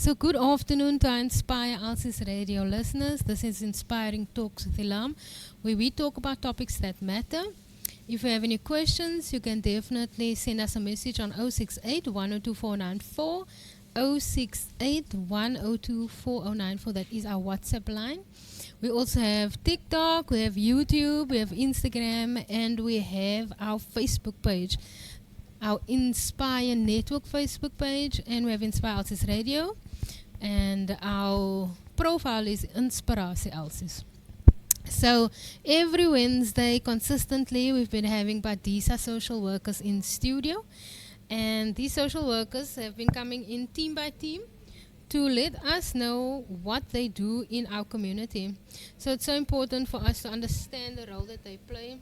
So, good afternoon to our Inspire Alsis Radio listeners. This is Inspiring Talks with Ilam, where we talk about topics that matter. If you have any questions, you can definitely send us a message on 068 102 494. 068 102 4094. That is our WhatsApp line. We also have TikTok, we have YouTube, we have Instagram, and we have our Facebook page. Our Inspire Network Facebook page, and we have Inspire Alsis Radio. And our profile is Inspiratie Alsis. So every Wednesday, consistently, we've been having Badisa social workers in studio. And these social workers have been coming in team by team to let us know what they do in our community. So it's so important for us to understand the role that they play,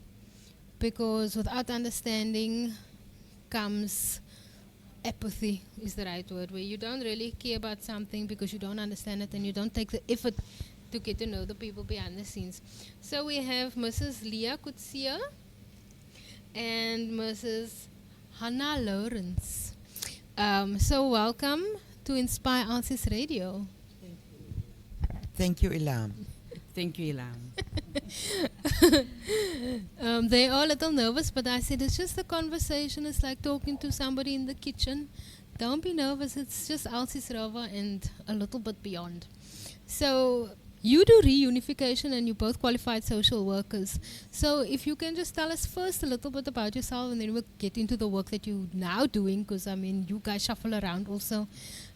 because without understanding comes apathy, is the right word, where you don't really care about something because you don't understand it and you don't take the effort to get to know the people behind the scenes. So we have Mrs. Leah Kutsia and Mrs. Hannah Lawrence. So welcome to Inspire Alsis Radio. Thank you, Ilam. Thank you, Ilam. They are a little nervous, but I said it's just a conversation. It's like talking to somebody in the kitchen. Don't be nervous. It's just Alsis Rova and a little bit beyond. So you do reunification and you both qualified social workers. So if you can just tell us first a little bit about yourself, and then we'll get into the work that you're now doing, because I mean you guys shuffle around also,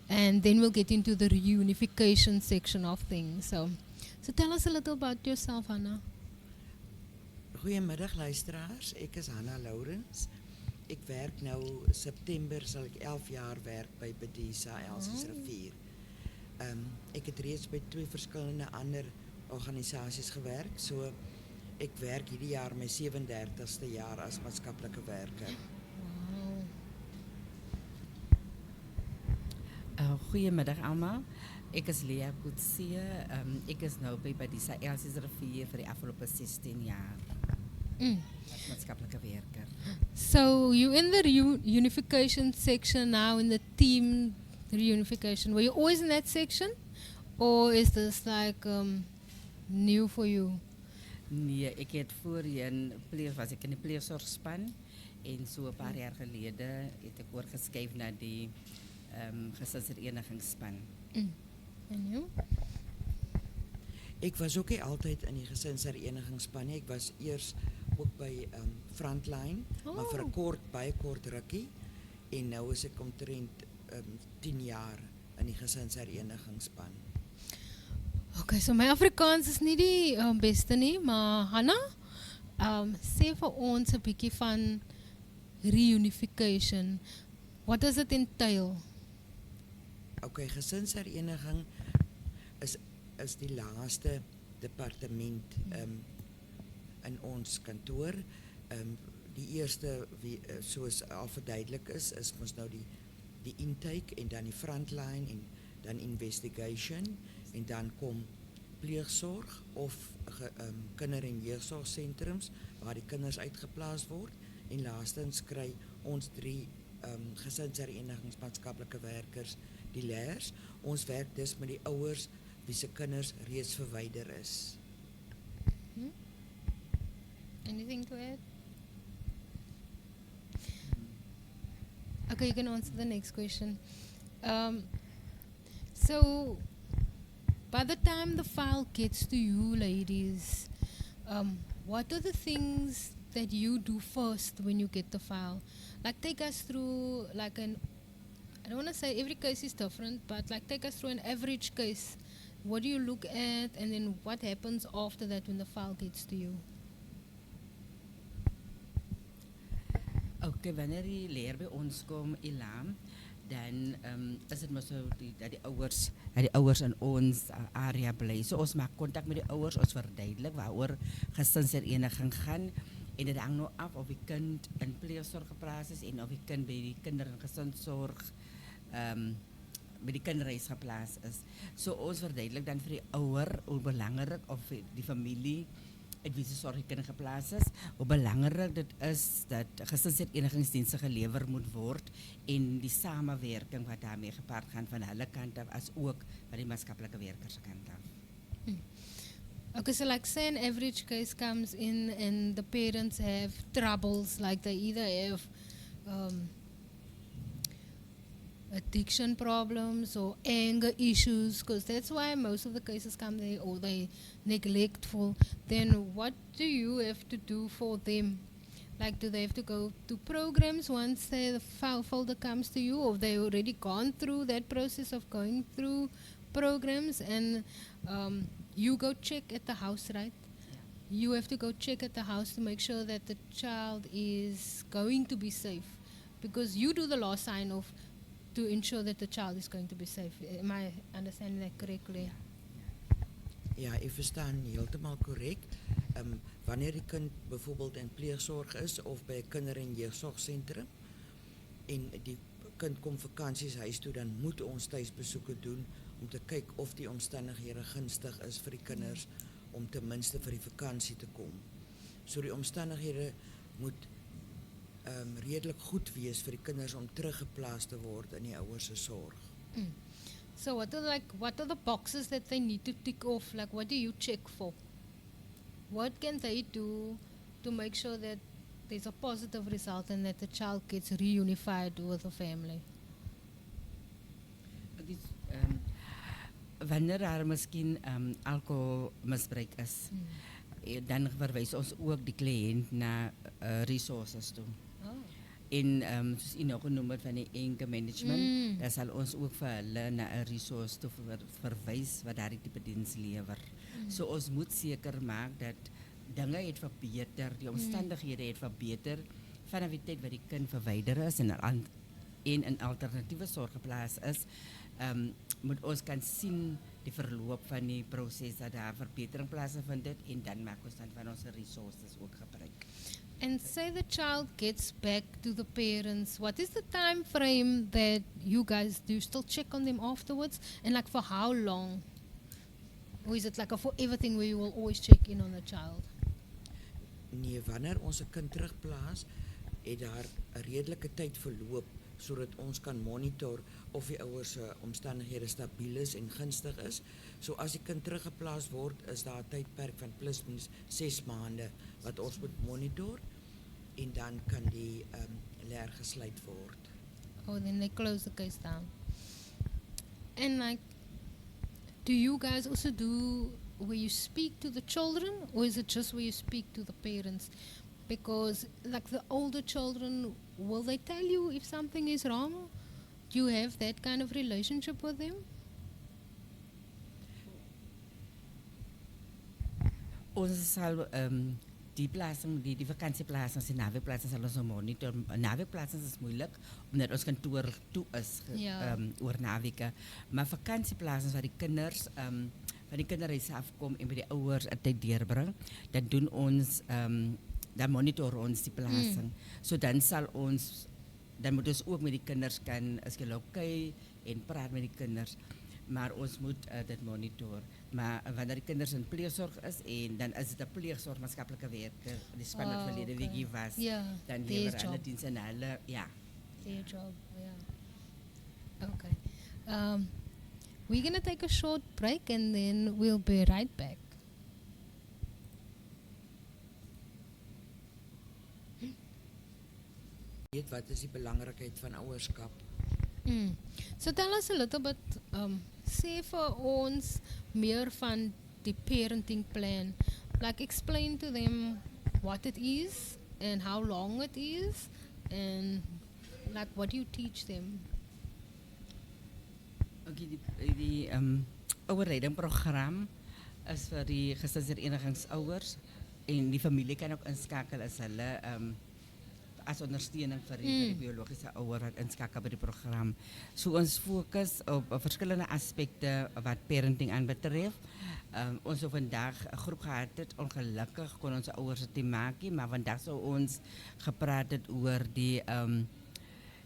and then we'll get into the reunification section of things. So tell us a little about yourself, Hannah. Goedemiddag luisteraars, ek is Hannah Lawrence. Ek werk nou September sal ek 11 jaar werk by Badisa Elsies Rivier. Ek het reeds by 2 verskillende ander organisasies gewerk, so ek werk hierdie jaar my 37ste jaar as maatskaplike werker. Goedemiddag allemaal. Ik is Leah Kutsie. Ik is nu bij Badisa Elsies Rivier voor de afgelopen 16 jaar. Als maatschappelijke werker. So you're in the reunification section now, in the team reunification. Were you always in that section? Or is this like new for you? Nee, ik heb voorheen was ik in de pleegzorgspan. En zo een paar jaar geleden heb ik oorgeskuif naar die gesinsherenigingsspan. And you? Ek was ook nie altyd in die gesinsherenigingsspan nie. Ek was eers ook by Frontline, maar vir 'n baie kort rukkie. En nou is ek omtrent 10 jaar in die gesinsherenigingsspan. Okay, so my Afrikaans is nie die beste nie, maar Hannah, sê vir ons 'n bietjie van reunification. What does it entail? Okay, gesinshereniging is die laaste departement in ons kantoor. Die eerste, soos al verduidelik is mos nou die intake en dan die frontline en dan investigation en dan kom pleegsorg of kinder- en jeugsorgsentrums waar die kinders uitgeplaas word, en laastens kry ons 3 gesinsherenigingsmaatskaplike werkers die leers. Ons werk dus met die ouers wie se kinders reeds verwyder is. Anything to add? Okay, you can answer the next question. So, by the time the file gets to you, ladies, what are the things that you do first when you get the file? Like, take us through, like I don't want to say every case is different, but like take us through an average case. What do you look at, and then what happens after that when the file gets to you? Okay, wanneer die leer bij ons kom, Ilam, dan is het maar zo dat die ouders in ons area bly. So ons maak contact met die ouders, ons verduidelik waaroor gesinshereniging gaan. En dit hang nou af of die kind in pleegsorg geplaas is en of die kind by die kinder- en gesinszorg by die kinderhuis geplaas is. So ons verduidelik dan vir die ouer hoe belangrik of die familie uit wie se sorg die kind geplaas is, hoe belangrik dit is dat gesinsherenigingsdienste gelewer moet word en die samewerking wat daarmee gepaard gaan van hulle kant af as ook van die maatskaplike werkers se kant af. Okay, so like say an average case comes in and the parents have troubles, like they either have addiction problems or anger issues, because that's why most of the cases come there, or they neglectful. Then what do you have to do for them? Like, do they have to go to programs once the folder comes to you, or have they already gone through that process of going through programs and you go check at the house, right? You have to go check at the house to make sure that the child is going to be safe, because you do the law sign off to ensure that the child is going to be safe. Am I understanding that correctly? Ja, ek verstaan heeltemal korrek. Wanneer die kind byvoorbeeld in pleegsorg is of by 'n kinder- en jeugsorgsentrum en die kind kom vakansieshuis toe, dan moet ons tuisbesoeke doen om te kyk of die omstandighede gunstig is vir die kinders om ten minste vir die vakansie te kom. So die omstandighede moet redelik goed wees vir die kinders om teruggeplaas te word in die ouers se sorg. So what are the boxes that they need to tick off? Like, what do you check for? What can they do to make sure that there's a positive result and that the child gets reunified with the family? Wanneer daar miskien alcoholmisbruik is, dan verwys ons ook die kliënt na resources toe. En soos u nou genoem het van die anger management, dan sal ons ook vir hulle na 'n resource toe verwys wat daardie tipe diens lewer. So ons moet seker maak dat dinge het verbeter, die omstandighede het verbeter vanaf die tyd wat die kind verwyder is en in alternatiewe sorg geplaas is. Moet ons kan sien die verloop van die proses dat daar verbetering plaasvind het en dan maak ons dan van ons resources ook gebruik. And say the child gets back to the parents, what is the time frame that you guys do? Still check on them afterwards? And like for how long? Or is it like a forever thing where you will always check in on the child? Nee, wanneer ons 'n kind terugplaas, het daar 'n redelike tyd verloop sodat ons kan monitor of die ouers se omstandighede stabiel is en gunstig is. So as die kind teruggeplaas word, is daar 'n tydperk van plus minus 6 maande wat ons moet monitor en dan kan die leer gesluit word. Oh, then they close the case down. And like, do you guys also do where you speak to the children, or is it just where you speak to the parents? Because like the older children, will they tell you if something is wrong? Do you have that kind of relationship with them? Ons sal die plasing, die vakansieplasings en naweekplasings sal ons monitor. Naweekplasings is moeilik omdat ons kantoor toe is oor naweke. Maar vakansieplasings waar die kinders van die kinderreis afkom en by die ouers 'n tyd deurbring, dan doen ons dan monitor ons die plasing. So dan moet ons ook met die kinders kan okay en praat met die kinders. Maar ons moet dit monitor. Maar wanneer die kinders in pleegsorg is en dan is dit 'n pleegsorg maatskaplike werker, die span wat verlede week hier was, dan lewer hulle dienste en hulle their job, Okay. We're going to take a short break and then we'll be right back. Weet wat is die belangrikheid van ouerskap? So tell us a little bit, sê vir ons meer van die parenting plan. Like explain to them what it is and how long it is and like what do you teach them? Okay, die ouerleidingprogram is vir die gesinsherenigingsouers en die familie kan ook inskakel as hulle as ondersteuning vir die biologiese ouer wat inskakel by die program. So ons fokus op verskillende aspekte wat parenting aanbetref. Ons het vandag 'n groep gehad het, ongelukkig kon ons ouers dit nie maak nie, maar vandag sou ons gepraat het oor die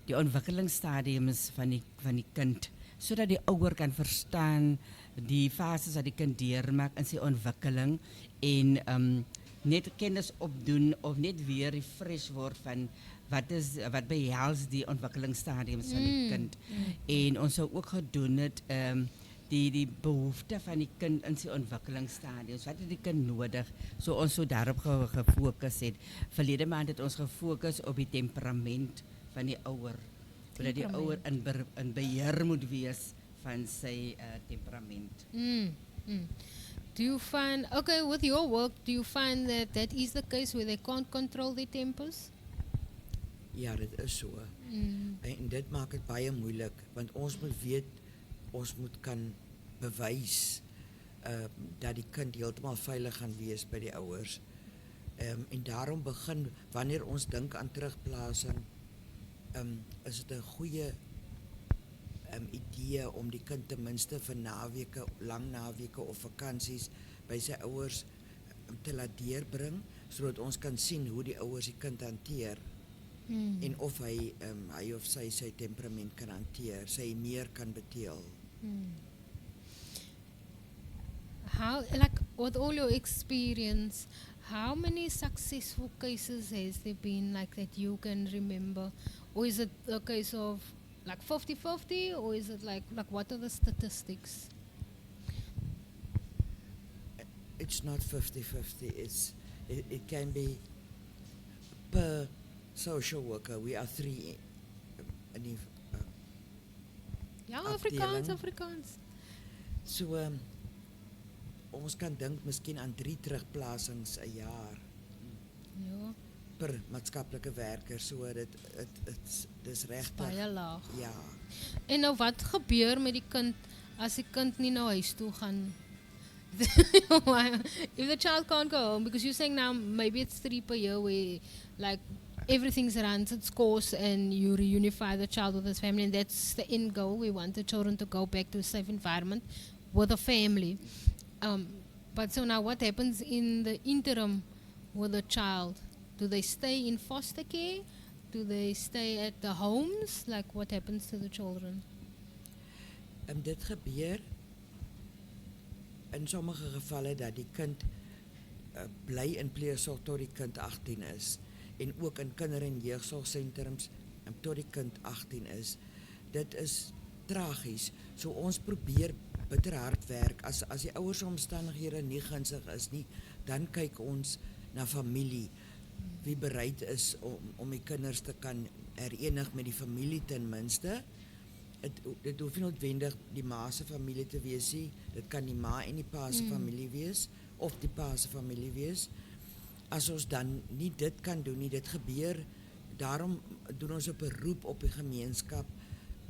ontwikkelingsstadiums van die kind, sodat die ouer kan verstaan die fases wat die kind deurmaak in sy ontwikkeling en net kennis opdoen of net weer refresh word van wat behels die ontwikkelingsstadiums van die kind. En ons sou ook gedoen het die behoefte van die kind in sy ontwikkelingsstadiums. Wat het die kind nodig? So ons sou daarop gefokus het. Verlede maand het ons gefokus op die temperament van die ouer. Sodat die ouer in beheer moet wees van sy temperament. Do you find, okay, with your work, do you find that is the case where they can't control their tempers? Ja, dit is so. En dit maak dit baie moeilik, want ons moet weet, ons moet kan bewys dat die kind heeltemal veilig gaan wees by die ouers. En daarom begin, wanneer ons dink aan terugplasing, is dit 'n goeie idee om die kind ten minste vir naweke, lang naweke of vakansies by sy ouers te laat deurbring, sodat ons kan sien hoe die ouers die kind hanteer. En of hy of sy temperament kan hanteer, sy meer kan beteel. How, like, with all your experience, how many successful cases has there been, like, that you can remember? Or is it a case of like 50-50, or is it like what are the statistics? It's not 50-50. It can be per social worker. We are 3 in die Ja, afdeling. Afrikaans. So ons kan dink miskien aan 3 terugplasings 'n jaar Ja, per maatskaplike werker. So dis regtig baie laag. ja. En nou wat gebeur met die kind as die kind nie na huis toe gaan? If the child can't go home, because you're saying now maybe it's 3 per year where like everything's runs its course and you reunify the child with his family, and that's the end goal. We want the children to go back to a safe environment with a family. But so now what happens in the interim with the child? Do they stay in foster care? Do they stay at the homes? Like what happens to the children? Dit gebeur in sommige gevalle dat die kind bly in pleegsorg tot die kind 18 is, en ook in kinder- en jeugsorgsentrums tot die kind 18 is. Dit is tragies. So ons probeer bitter hard werk. As die ouers omstandighede nie gunstig is nie, dan kyk ons na familie wie bereid is om die kinders te kan herenig met die familie ten minste. Dit hoef nie noodwendig die ma se familie te wees nie. Dit kan die ma en die pa se familie wees, of die pa se familie wees. As ons dan nie dit kan doen nie, dit gebeur, daarom doen ons 'n beroep op die gemeenskap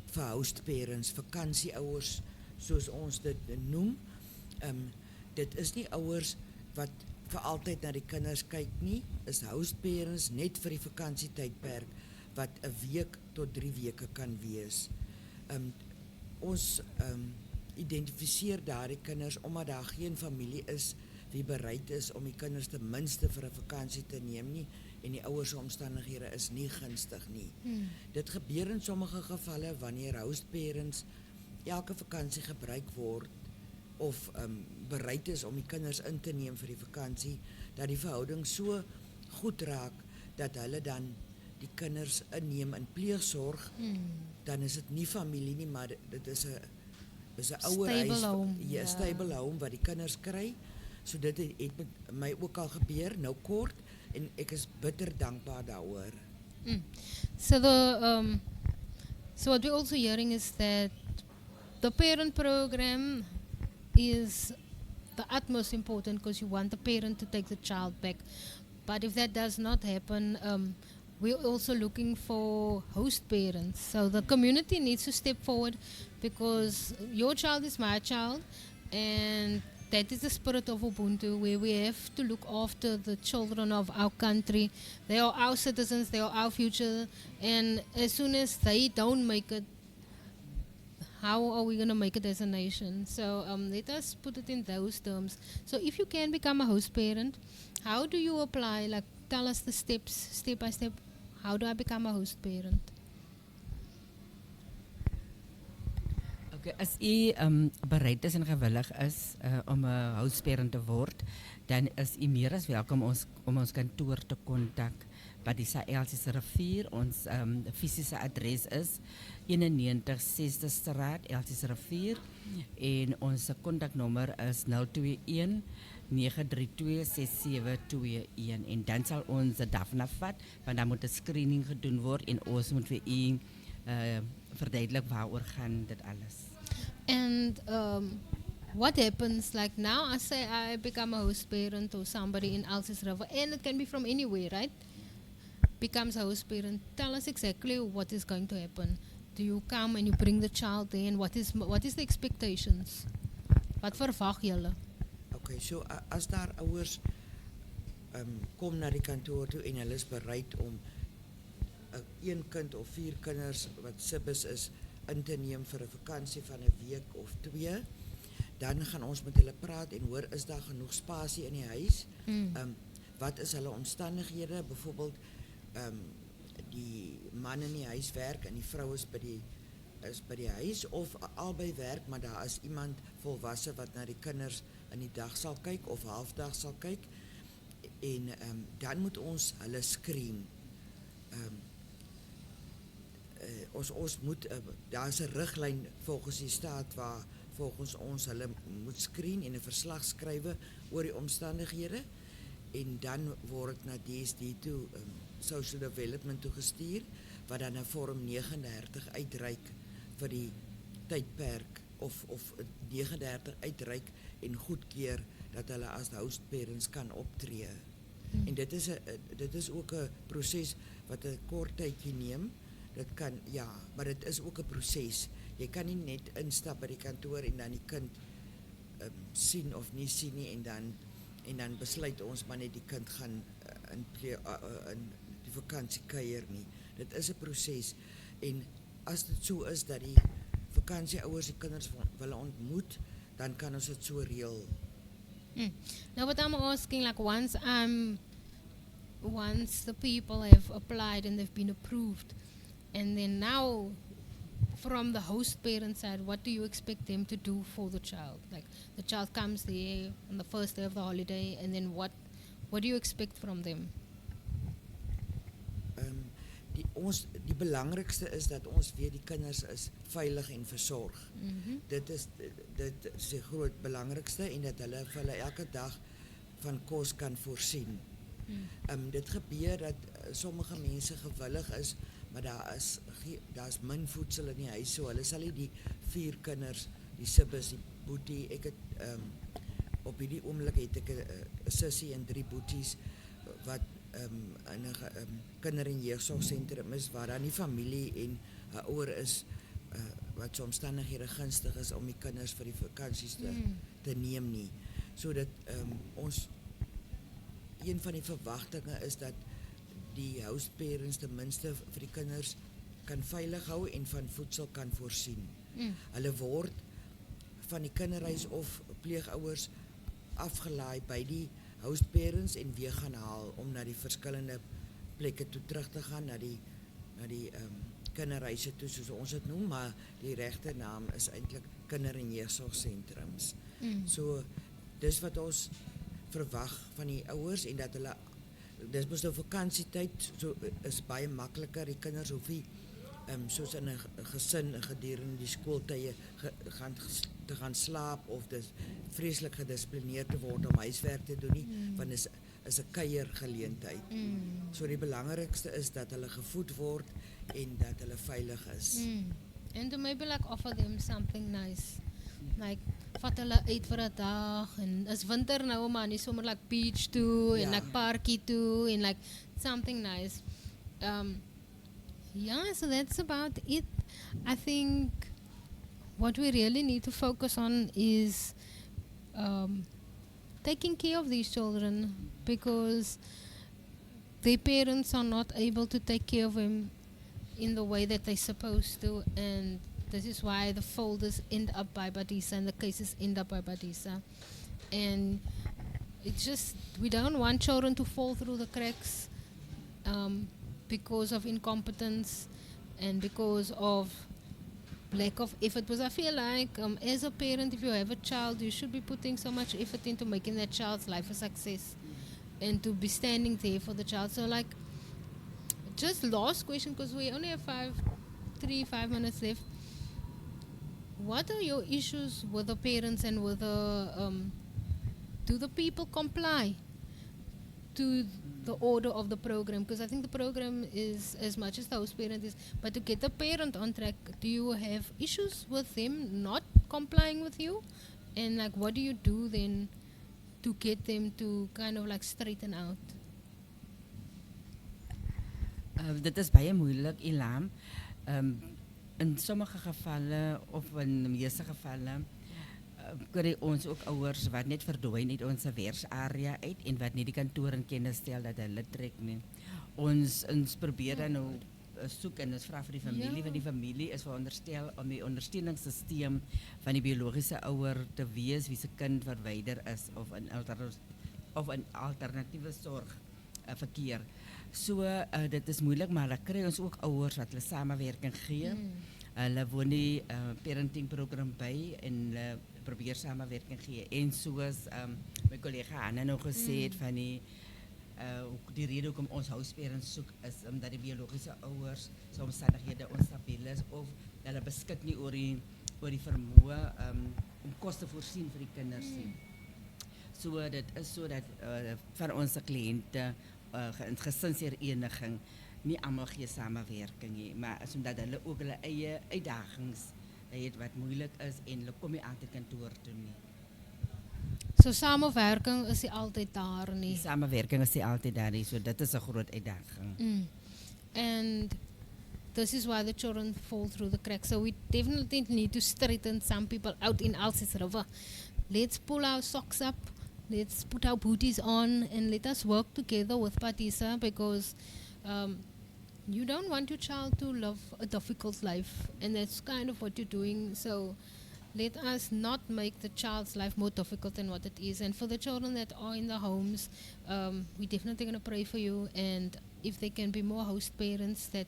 vir host parents, vakansieouers, soos ons dit noem. Dit is nie ouers wat vir altyd na die kinders kyk nie, is host parents net vir die vakansietydperk, wat 'n week tot 3 weke kan wees. Ons identifiseer daardie kinders omdat daar geen familie is wie bereid is om die kinders ten minste vir 'n vakansie te neem nie, en die ouers omstandighede is nie gunstig nie. Dit gebeur in sommige gevalle wanneer host parents elke vakansie gebruik word of bereid is om die kinders in te neem vir die vakansie, dat die verhouding so goed raak dat hulle dan die kinders inneem in pleegsorg. Dan is dit nie familie nie, maar dit is 'n ouerhuis, Stable stable home wat die kinders kry. So dit het met my ook al gebeur nou kort, en ek is bitter dankbaar daaroor. So so what we're also hearing is that the parent program is the utmost important, because you want the parent to take the child back. But if that does not happen, we're also looking for host parents. So the community needs to step forward, because your child is my child, and that is the spirit of Ubuntu, where we have to look after the children of our country. They are our citizens, they are our future, and as soon as they don't make it, how are we going to make it as a nation? So let us put it in those terms. So if you can become a host parent, how do you apply? Like, tell us the steps, step by step. How do I become a host parent? Ok, Okay, as u bereid is en gewillig is om 'n houseparent te word, dan is u meer as welkom om ons kantoor te kontak. Badisa Elsie se Rivier, ons fisiese adres is 91 6de Straat, Elsie se Rivier, en ons kontaknommer is 021 932 6721, en dan sal ons dit daarna vat, want dan moet 'n screening gedoen word en ons moet vir u verduidelik waaroor gaan dit alles. And what happens, like now, I say I become a host parent or somebody in Elsie's River, and it can be from anywhere, right? Becomes a host parent. Tell us exactly what is going to happen. Do you come and you bring the child in? What is the expectations? Wat verwag julle? Okay, so as daar ouers kom na die kantoor toe en hulle is bereid om 'n kind of 4 kinders wat sibus is in te neem vir 'n vakansie van 'n week of 2, dan gaan ons met hulle praat en hoor, is daar genoeg spasie in die huis? Wat is hulle omstandighede? Byvoorbeeld die man in die huis werk en die vrou is by die huis, of albei werk, maar daar is iemand volwasse wat na die kinders in die dag sal kyk of halfdag sal kyk, en dan moet ons hulle screen. Ons moet, daar is 'n riglyn volgens die staat waar volgens ons hulle moet screen en 'n verslag skrywe oor die omstandighede, en dan word dit na DSD toe, Social Development toe gestuur, wat dan 'n vorm 39 uitreik vir die tydperk, of 39 uitreik en goedkeur dat hulle as host parents kan optree. En dit is ook 'n proses wat 'n kort tydjie neem. Dit kan, ja, maar dit is ook 'n proses. Jy kan nie net instap by die kantoor en dan die kind sien of nie sien nie, en dan besluit ons maar net die kind gaan in die vakansie kuier nie. Dit is 'n proses, en as dit so is dat die vakansieouers die kinders wil ontmoet, dan kan ons dit so reël. Now, what I'm asking, like once the people have applied and they've been approved, and then now from the host parent side, what do you expect them to do for the child? Like the child comes there on the first day of the holiday, and then what do you expect from them? Die belangrikste is dat ons weet die kinders is veilig en versorg. Dit is die groot belangrikste, en dat hulle vir hulle elke dag van kos kan voorsien. Dit gebeur dat sommige mense gewillig is, maar daar's min voedsel in die huis, so hulle sal nie die 4 kinders, die sibus, die boetie, ek het op hierdie oomblik het ek 'n sussie en 3 boeties wat in 'n kinder- en jeugsorgsentrum is, waar daar nie familie en 'n ouer is wat se omstandighede gunstig is om die kinders vir die vakansies te neem nie. So dat ons, een van die verwagtinge is dat die host parents ten minste vir die kinders kan veilig hou en van voedsel kan voorsien. Hulle word van die kinderhuis of pleegouers afgelaai by die host parents en weer gaan haal om na die verskillende plekke toe terug te gaan, na die kinderhuise toe, soos ons dit noem, maar die regte naam is eintlik kinder- en jeugsorgsentrums. So dis wat ons verwag van die ouers, en dat hulle, dis mos nou vakansietyd, so is baie makliker, die kinders hoef nie soos in 'n gesin gedurende die skooltye te gaan slaap, of dis vreeslik gedissiplineerd te word om huiswerk te doen nie, want is 'n kuiergeleentheid. So die belangrikste is dat hulle gevoed word en dat hulle veilig is. And to maybe like offer them something nice, like vat hulle uit vir 'n dag, en is winter nou, maar nie sommer like beach toe, en like parkie toe, en like something nice. Yeah, so that's about it. I think what we really need to focus on is taking care of these children, because their parents are not able to take care of them in the way that they're supposed to, and this is why the folders end up by Badisa and the cases end up by Badisa. And it's just, we don't want children to fall through the cracks because of incompetence and because of lack of effort. Because I feel like as a parent, if you have a child, you should be putting so much effort into making that child's life a success and to be standing there for the child. So like, just last question, because we only have 5 minutes left. What are your issues with the parents and with the do the people comply to the order of the program? Because I think the program is as much as the host parent is, but to get the parent on track, do you have issues with them not complying with you? And like, what do you do then to get them to kind of like straighten out? Dit is baie moeilik, Ilam. In sommige gevalle of in de meeste gevalle kry ons ook ouers wat net verdwyn uit ons werksarea uit en wat nie die kantoor in kennis stel dat hulle trek nie. Ons probeer dan nou soek en ons vra vir die familie, want die familie is veronderstel om die ondersteuningssisteem van die biologiese ouer te wees wie se kind verwyder is of in alternatiewe sorg verkeer. So dit is moeilik, maar hulle kry ons ook ouers wat hulle samewerking gee. Hulle woon die parenting program by en hulle probeer samewerking gee. En soos my collega Anna nou gesê het van die rede hoekom ons houseparents soek is omdat die biologiese ouers se omstandighede onstabiel is of hulle beskik nie oor die vermoë om kos te voorsien vir die kinders nie. So dit is so dat van ons kliënte gesinshereniging nie almal gee samewerking nie, maar is omdat hulle ook hulle eie uitdagings het wat moeilik is en hulle kom nie altyd kantoor toe nie. So samenwerking is nie altyd daar nie. Die samewerking is nie altyd daar nie, so dit is 'n groot uitdaging. And this is why the children fall through the cracks. So we definitely need to straighten some people out in Alsis River. Let's pull our socks up. Let's put our booties on and let us work together with Patisa, because you don't want your child to live a difficult life, and that's kind of what you're doing. So let us not make the child's life more difficult than what it is. And for the children that are in the homes, we're definitely going to pray for you. And if there can be more host parents that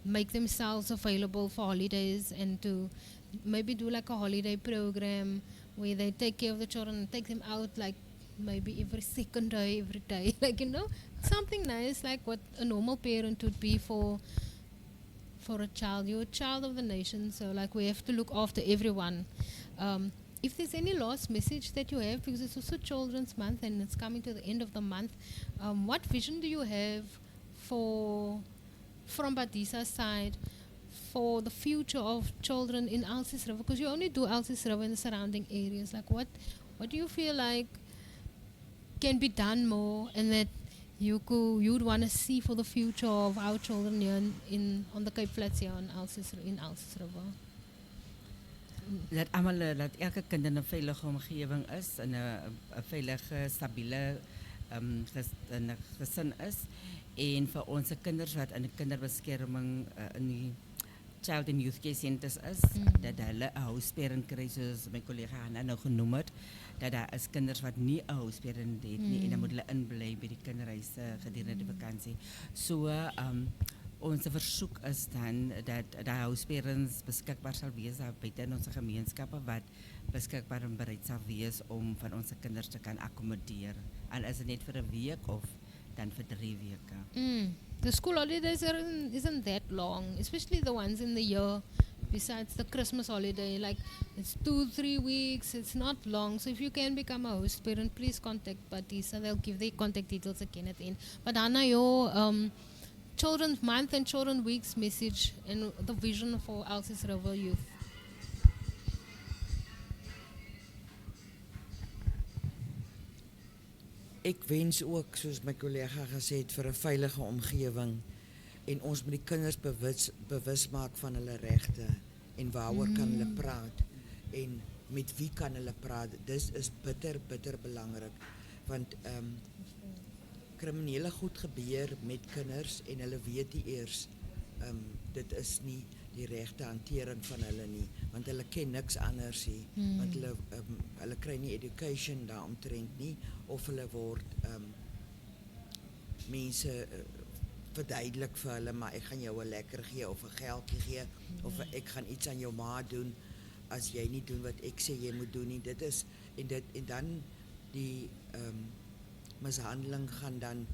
make themselves available for holidays and to maybe do like a holiday program where they take care of the children and take them out like maybe every second day, every day, like, something nice like what a normal parent would be for a child. You're a child of the nation, so like we have to look after everyone. If there's any last message that you have, because it's also Children's Month and it's coming to the end of the month, what vision do you have from Badisa's side for the future of children in Alsis River? Because you only do Alsis River and the surrounding areas. Like what do you feel like can be done more, and that you'd want to see for the future of our children here on the Cape Flats here in Alsis River? Dat elke kind in 'n veilige omgewing is, in 'n veilige, stabiele gesin is, en vir ons kinders wat in 'n kinderbeskerming in die child and youth care centers is, dat hulle 'n houseparent kry, soos my collega Hanna nou genoem het, dat daar is kinders wat nie 'n houseparent het nie, en dan moet hulle inbly by die kinderhuise gedurende die vakansie. So ons versoek is dan dat die houseparents beskikbaar sal wees buite in ons gemeenskappe wat beskikbaar en bereid sal wees om van ons kinders te kan akkommodeer. Al is dit net vir 'n week of dan vir 3 weke. The school holidays isn't that long, especially the ones in the year besides the Christmas holiday. Like, it's 2-3 weeks, it's not long. So if you can become a host parent, please contact Batisa. They'll give their contact details again at the end. But Anna, your Children's Month and Children's Week's message and the vision for Alsis River Youth. Ek wens ook, soos my collega gesê het, vir 'n veilige omgewing, en ons moet die kinders bewus maak van hulle regte en waaroor kan hulle praat en met wie kan hulle praat. Dis is bitter belangrik, want kriminele goed gebeur met kinders en hulle weet nie eers dit is nie die regte hantering van hulle nie, want hulle ken niks anders nie, want hulle kry nie education daaromtrent nie, of hulle word mense verduidelik vir hulle, maar ek gaan jou 'n lekker gee of 'n geldjie gee of ek gaan iets aan jou ma doen as jy nie doen wat ek sê jy moet doen nie. Dit is en dan die mishandeling gaan dan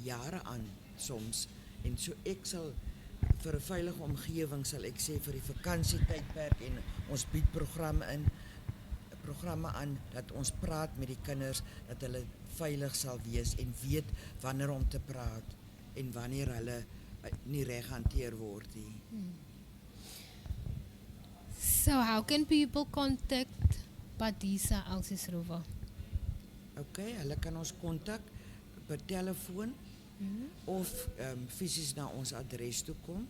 jare aan soms. En so ek sal vir 'n veilige omgewing sal ek sê vir die vakansietydperk en ons bied programme aan dat ons praat met die kinders dat hulle veilig sal wees en weet wanneer om te praat en wanneer hulle nie reg hanteer word nie. So how can people contact Padisa Alsisrova? Okay, hulle kan ons kontak per telefoon of fisies na ons adres toe kom.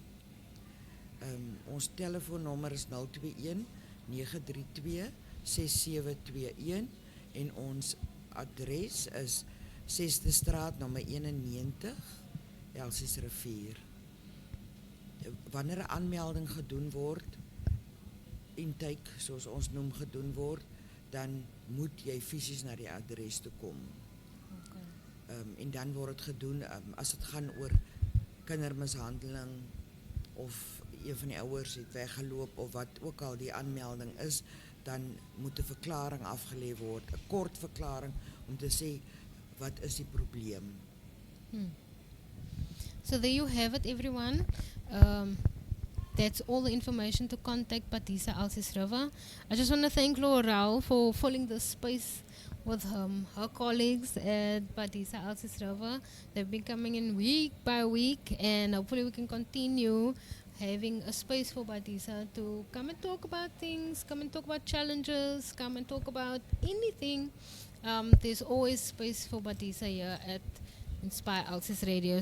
Ons telefoonnommer is 021 932 6721 en ons adres is 6de Straat nommer 91, Elsiersrivier. Wanneer 'n aanmelding gedoen word, intake soos ons noem gedoen word, dan moet jy fisies na die adres toe kom. En dan word dit gedoen as dit gaan oor kindermishandeling of een van die ouers het weggeloop of wat ook al die aanmelding is, dan moet 'n verklaring afgelê word, 'n kort verklaring om te sê wat is die probleem. So there you have it, everyone. That's all the information to contact Padisa Alsisrova. I just want to thank Laurel for filling the space with her colleagues at Padisa Alsisrova. They've been coming in week by week, and hopefully we can continue having a space for Padisa to come and talk about things, come and talk about challenges, come and talk about anything. There's always space for Padisa here at Inspire Alsis Radio.